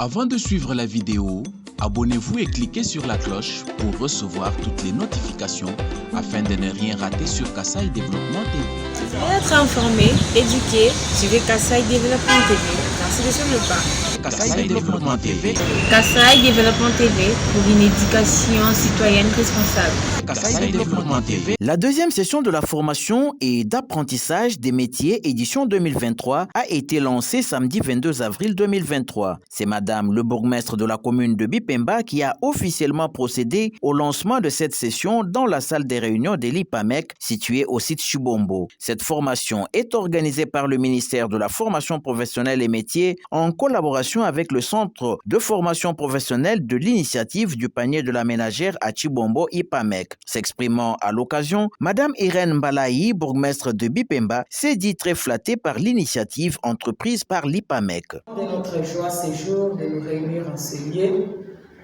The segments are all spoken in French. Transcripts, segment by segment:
Avant de suivre la vidéo, abonnez-vous et cliquez sur la cloche pour recevoir toutes les notifications afin de ne rien rater sur Kassaï Développement TV. Pour être informé, éduqué, suivez Kassaï Développement TV. Merci sur le pas. Kassaï Développement TV. Kassaï Développement TV pour une éducation citoyenne responsable. Kassaï Développement TV. La deuxième session de la formation et d'apprentissage des métiers édition 2023 a été lancée samedi 22 avril 2023. C'est Madame le bourgmestre de la commune de Bipemba qui a officiellement procédé au lancement de cette session dans la salle des réunions de l'IPAMEC située au site Chibombo. Cette formation est organisée par le ministère de la formation professionnelle et métiers en collaboration avec le centre de formation professionnelle de l'initiative du panier de la ménagère à Chibombo IPAMEC. S'exprimant à l'occasion, Madame Irène Mbalayi, bourgmestre de Bipemba, s'est dit très flattée par l'initiative entreprise par l'IPAMEC. De notre joie ces jours de nous réunir en ce lieu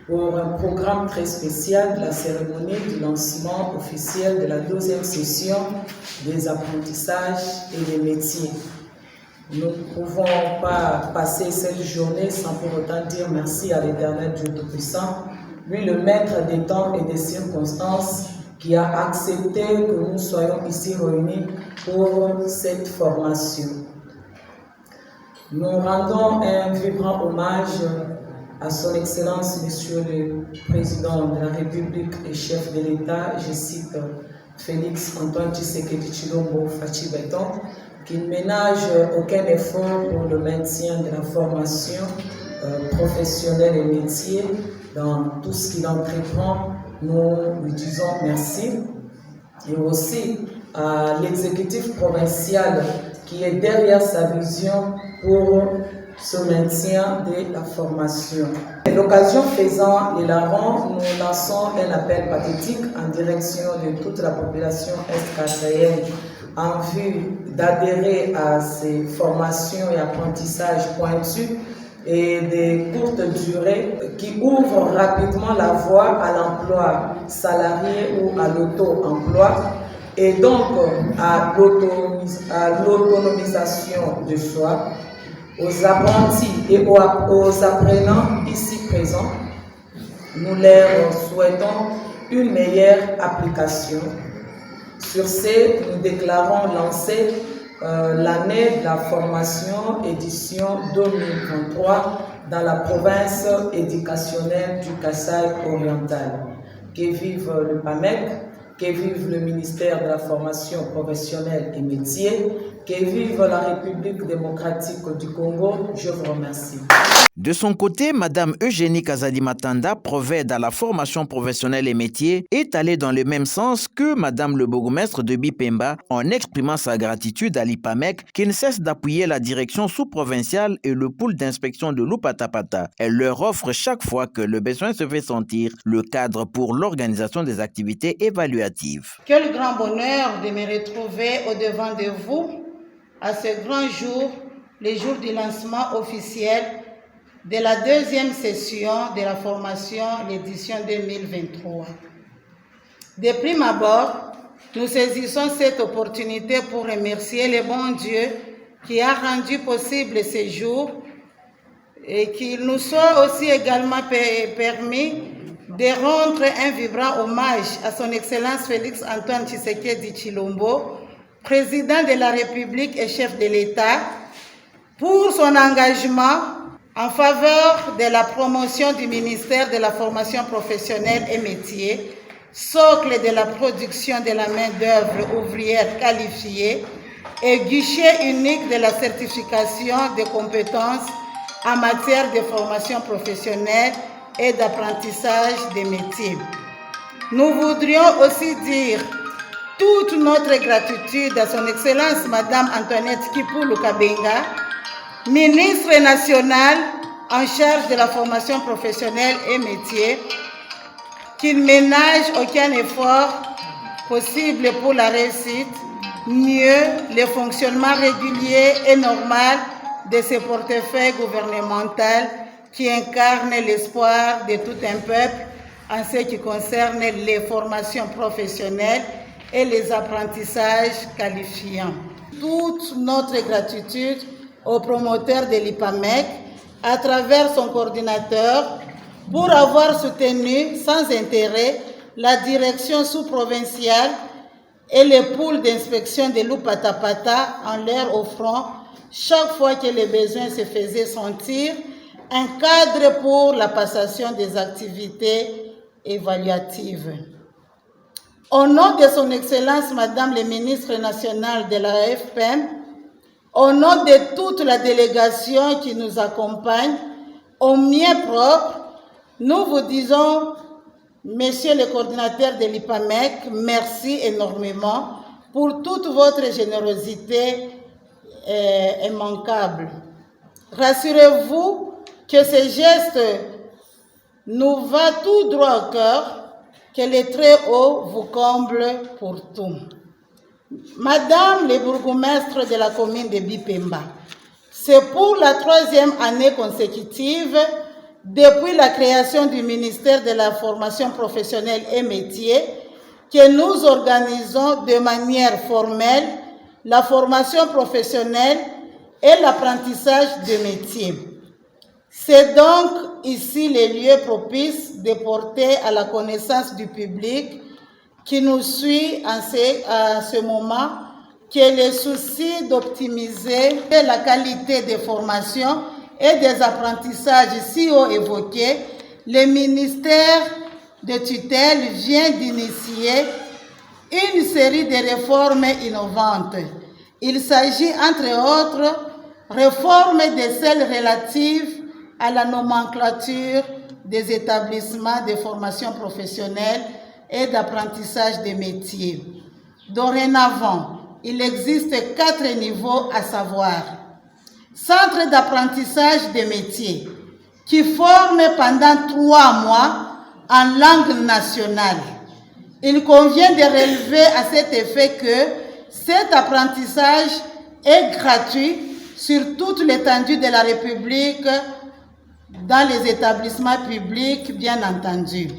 pour un programme très spécial de la cérémonie du lancement officiel de la deuxième session des apprentissages et des métiers. Nous ne pouvons pas passer cette journée sans pour autant dire merci à l'Éternel Dieu Tout-Puissant, lui le maître des temps et des circonstances, qui a accepté que nous soyons ici réunis pour cette formation. Nous rendons un vibrant hommage à son Excellence, Monsieur le Président de la République et chef de l'État, je cite Félix Antoine Tshisekedi Tshilombo Fachi Beton, qui ne ménage aucun effort pour le maintien de la formation professionnelle et métier dans tout ce qu'il entreprend. Nous lui disons merci. Et aussi à l'exécutif provincial qui est derrière sa vision pour ce maintien de la formation. L'occasion faisant les larrons, nous lançons un appel pathétique en direction de toute la population est-kassaïenne en vue d'adhérer à ces formations et apprentissages pointus et des courtes durées qui ouvrent rapidement la voie à l'emploi salarié ou à l'auto-emploi et donc à l'autonomisation de soi. Aux apprentis et aux apprenants ici présents, nous leur souhaitons une meilleure application. Sur ce, nous déclarons lancer l'année de la formation édition 2023 dans la province éducationnelle du Kassaï oriental. Que vive le PAMEC, que vive le ministère de la formation professionnelle et métiers, que vive la République démocratique du Congo. Je vous remercie. De son côté, Madame Eugénie Kazadi Matanda, provède à la formation professionnelle et métiers, est allée dans le même sens que Madame le bourgmestre de Bipemba en exprimant sa gratitude à l'IPAMEC qui ne cesse d'appuyer la direction sous-provinciale et le pôle d'inspection de l'Upatapata. Elle leur offre chaque fois que le besoin se fait sentir le cadre pour l'organisation des activités évaluatives. Quel grand bonheur de me retrouver au-devant de vous à ce grand jour, le jour du lancement officiel de la deuxième session de la formation, l'édition 2023. De prime abord, nous saisissons cette opportunité pour remercier le bon Dieu qui a rendu possible ce jour et qu'il nous soit aussi également permis de rendre un vibrant hommage à son Excellence Félix Antoine Tshisekedi Tshilombo, président de la République et chef de l'État, pour son engagement en faveur de la promotion du ministère de la formation professionnelle et métiers, socle de la production de la main-d'œuvre ouvrière qualifiée et guichet unique de la certification des compétences en matière de formation professionnelle et d'apprentissage des métiers. Nous voudrions aussi dire toute notre gratitude à son Excellence Madame Antoinette Kipulu Kabenga, ministre nationale en charge de la formation professionnelle et métiers, qui ne ménage aucun effort possible pour la réussite, mieux le fonctionnement régulier et normal de ce portefeuille gouvernemental qui incarne l'espoir de tout un peuple en ce qui concerne les formations professionnelles et les apprentissages qualifiants. Toute notre gratitude aux promoteurs de l'IPAMEC à travers son coordinateur, pour avoir soutenu sans intérêt la direction sous-provinciale et les pôles d'inspection de Lupatapata en leur offrant, chaque fois que les besoins se faisaient sentir, un cadre pour la passation des activités évaluatives. Au nom de son Excellence, Madame le ministre national de la FPM, au nom de toute la délégation qui nous accompagne, au mien propre, nous vous disons, Monsieur le coordinateur de l'IPAMEC, merci énormément pour toute votre générosité immanquable. Rassurez-vous que ce geste nous va tout droit au cœur, que les très hauts vous comblent pour tout. Madame le bourgmestre de la commune de Bipemba, c'est pour la 3e année consécutive depuis la création du ministère de la formation professionnelle et métiers que nous organisons de manière formelle la formation professionnelle et l'apprentissage de métiers. C'est donc ici le lieu propice de porter à la connaissance du public qui nous suit à ce moment que le souci d'optimiser la qualité des formations et des apprentissages si haut évoqués, le ministère de tutelle vient d'initier une série de réformes innovantes. Il s'agit, entre autres, réformes de celles relatives à la nomenclature des établissements de formation professionnelle et d'apprentissage des métiers. Dorénavant, il existe 4 niveaux à savoir: centre d'apprentissage des métiers, qui forme pendant 3 mois en langue nationale. Il convient de relever à cet effet que cet apprentissage est gratuit sur toute l'étendue de la République, dans les établissements publics, bien entendu.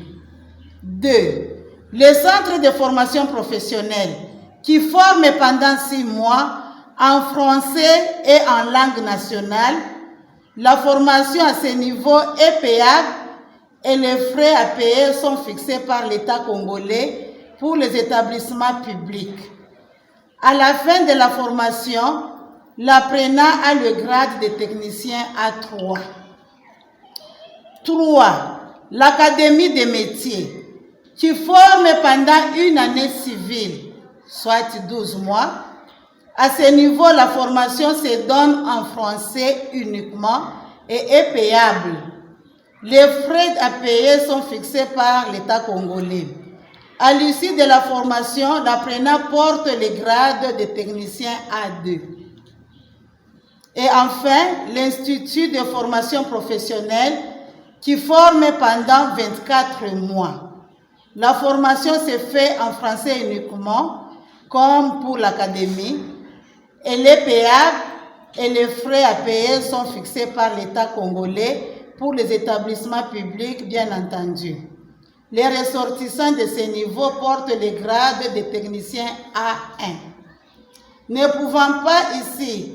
2. Les centres de formation professionnelle, qui forment pendant 6 mois en français et en langue nationale. La formation à ce niveau est payable et les frais à payer sont fixés par l'État congolais pour les établissements publics. À la fin de la formation, l'apprenant a le grade de technicien A3. 3. L'Académie des métiers, qui forme pendant une année civile, soit 12 mois. À ce niveau, la formation se donne en français uniquement et est payable. Les frais à payer sont fixés par l'État congolais. À l'issue de la formation, l'apprenant porte le grade de technicien A2. Et enfin, l'Institut de formation professionnelle qui forme pendant 24 mois. La formation se fait en français uniquement, comme pour l'académie. Elle est payable et les frais à payer sont fixés par l'État congolais pour les établissements publics, bien entendu. Les ressortissants de ce niveau portent le grade de technicien A1. Ne pouvant pas ici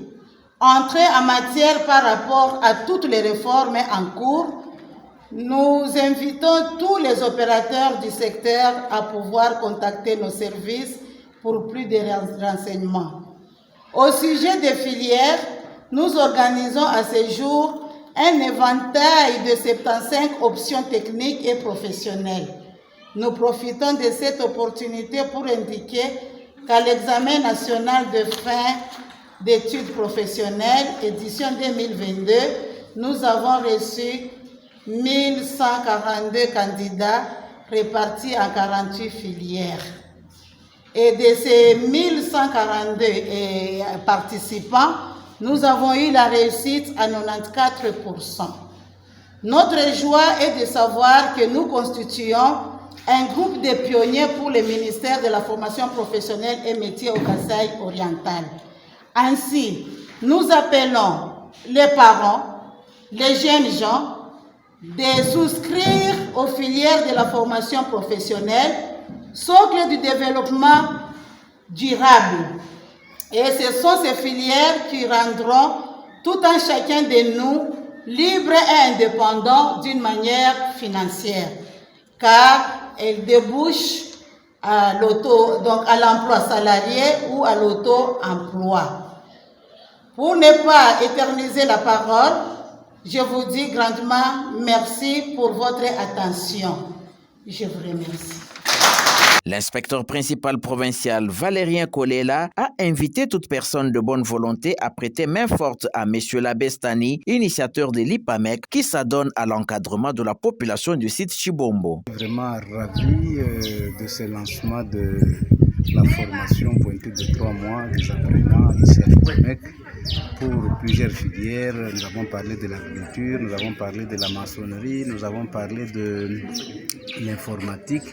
entrer en matière par rapport à toutes les réformes en cours, nous invitons tous les opérateurs du secteur à pouvoir contacter nos services pour plus de renseignements. Au sujet des filières, nous organisons à ce jour un éventail de 75 options techniques et professionnelles. Nous profitons de cette opportunité pour indiquer qu'à l'examen national de fin d'études professionnelles, édition 2022, nous avons reçu 1142 candidats répartis en 48 filières. Et de ces 1142 participants, nous avons eu la réussite à 94%. Notre joie est de savoir que nous constituons un groupe de pionniers pour le ministère de la formation professionnelle et métiers au Kasaï oriental. Ainsi, nous appelons les parents, les jeunes gens, de souscrire aux filières de la formation professionnelle, socle du développement durable. Et ce sont ces filières qui rendront tout un chacun de nous libre et indépendant d'une manière financière, car elle débouche à l'emploi salarié ou à l'auto-emploi. Pour ne pas éterniser la parole, je vous dis grandement merci pour votre attention. Je vous remercie. L'inspecteur principal provincial Valérien Kolela a invité toute personne de bonne volonté à prêter main forte à M. Labestani, initiateur de l'IPAMEC, qui s'adonne à l'encadrement de la population du site Chibombo. Vraiment ravi de ce lancement de la formation pointée de 3 mois des apprenants ici à l'IPAMEC pour plusieurs filières. Nous avons parlé de l'agriculture, nous avons parlé de la maçonnerie, nous avons parlé de l'informatique.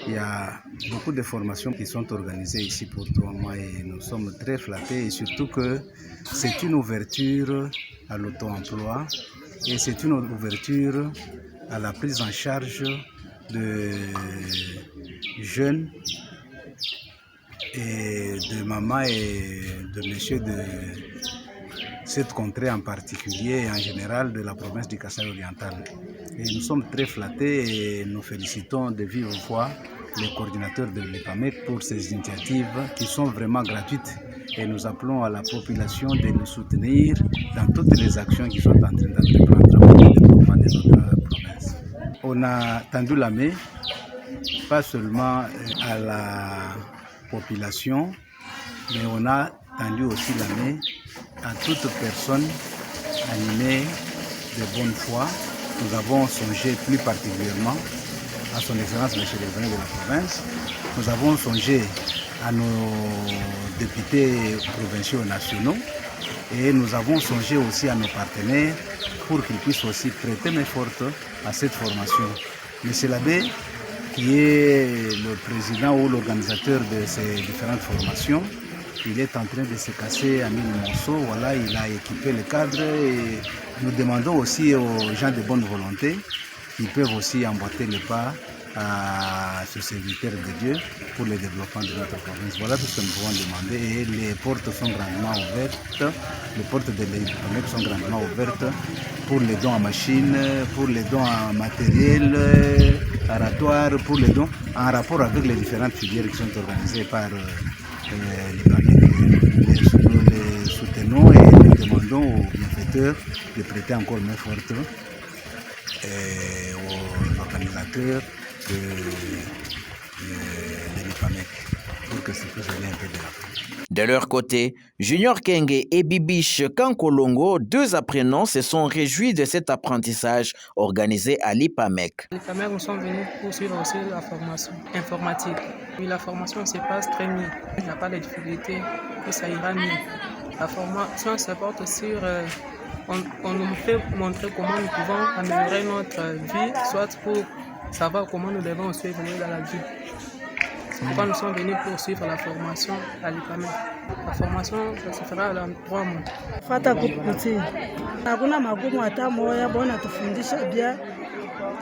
Il y a beaucoup de formations qui sont organisées ici pour 3 mois et nous sommes très flattés et surtout que c'est une ouverture à l'auto-emploi et c'est une ouverture à la prise en charge de jeunes et de mamans et de messieurs de cette contrée en particulier et en général de la province du Kasaï oriental. Et nous sommes très flattés et nous félicitons de vive voix les coordinateurs de l'IPAMEC pour ces initiatives qui sont vraiment gratuites et nous appelons à la population de nous soutenir dans toutes les actions qui sont en train d'entreprendre pour le développement de notre province. On a tendu la main, pas seulement à la population, mais on a tendu aussi la main à toute personne animée de bonne foi. Nous avons songé plus particulièrement à son Excellence M. le Gouverneur de la province. Nous avons songé à nos députés provinciaux nationaux et nous avons songé aussi à nos partenaires pour qu'ils puissent aussi prêter main forte à cette formation. M. Labé, qui est le président ou l'organisateur de ces différentes formations, il est en train de se casser à 1000 morceaux. Voilà, il a équipé le cadre et nous demandons aussi aux gens de bonne volonté qui peuvent aussi emboîter le pas à ce serviteur de Dieu pour le développement de notre province. Voilà tout ce que nous pouvons demander et les portes sont grandement ouvertes. Les portes de l'IPAMEC sont grandement ouvertes pour les dons en machine, pour les dons en matériel, aratoire, pour les dons en rapport avec les différentes filières qui sont organisées par l'IPAMEC. Nous les soutenons et nous demandons aux bienfaiteurs de prêter encore main forte aux organisateurs de l'IPAMEC pour que ça puisse aller un peu de l'avant. De leur côté, Junior Kenge et Bibiche Kankolongo, 2 apprenants, se sont réjouis de cet apprentissage organisé à l'IPAMEC. L'IPAMEC, nous sommes venus pour suivre aussi la formation informatique. Oui, la formation se passe très mieux. Il n'y a pas de difficulté, ça ira mieux. La formation se porte sur... On nous fait montrer comment nous pouvons améliorer notre vie, soit pour savoir comment nous devons aussi évoluer dans la vie. C'est pourquoi nous sommes venus pour suivre la formation à l'IPAMEC. La formation se fera dans 3 mois. Fata kuputi. Hakuna magumu hata moja, bona tufundisha bia.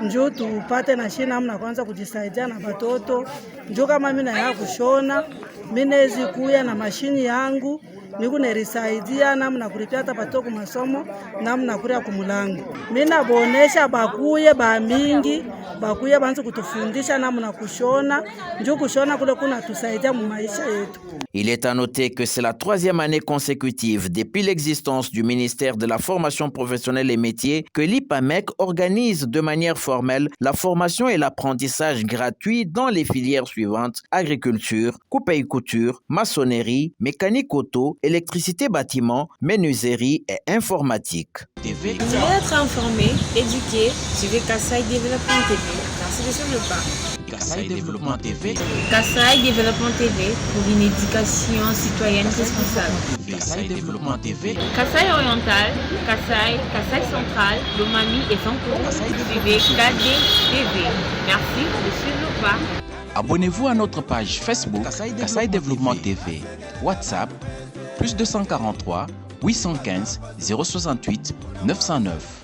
Njoo tupate na shina namna kwanza kujisaidia na watoto. Njoo kama mimi na kushona, mimi naweza kuya na mashini yangu. Niku nerisaidia namna kulipia hata patoko masomo namna kuria kumulango. Mina bonesha bakuye ba mingi, bakuye bantu kutufundisha namna kushona, njoo kushona kule kuna tusaidia mu maisha yetu. Il est à noter que c'est la 3e année consécutive depuis l'existence du ministère de la formation professionnelle et métiers que l'IPAMEC organise de manière formelle la formation et l'apprentissage gratuit dans les filières suivantes: agriculture, coupe-et-couture, maçonnerie, mécanique auto, électricité bâtiment, menuiserie et informatique. Je veux être informé, éduqué, suivez Kasaï Développement TV. Merci sur le pas. Kasaï Développement TV. Kasaï Développement TV pour une éducation citoyenne responsable. Kasaï Développement TV. Kasaï Oriental, Kasaï Central, Lomami et Sanko. Suivez KD TV. Merci de suivre le pas. Abonnez-vous à notre page Facebook Kasaï Développement TV. WhatsApp +243 815 068 909.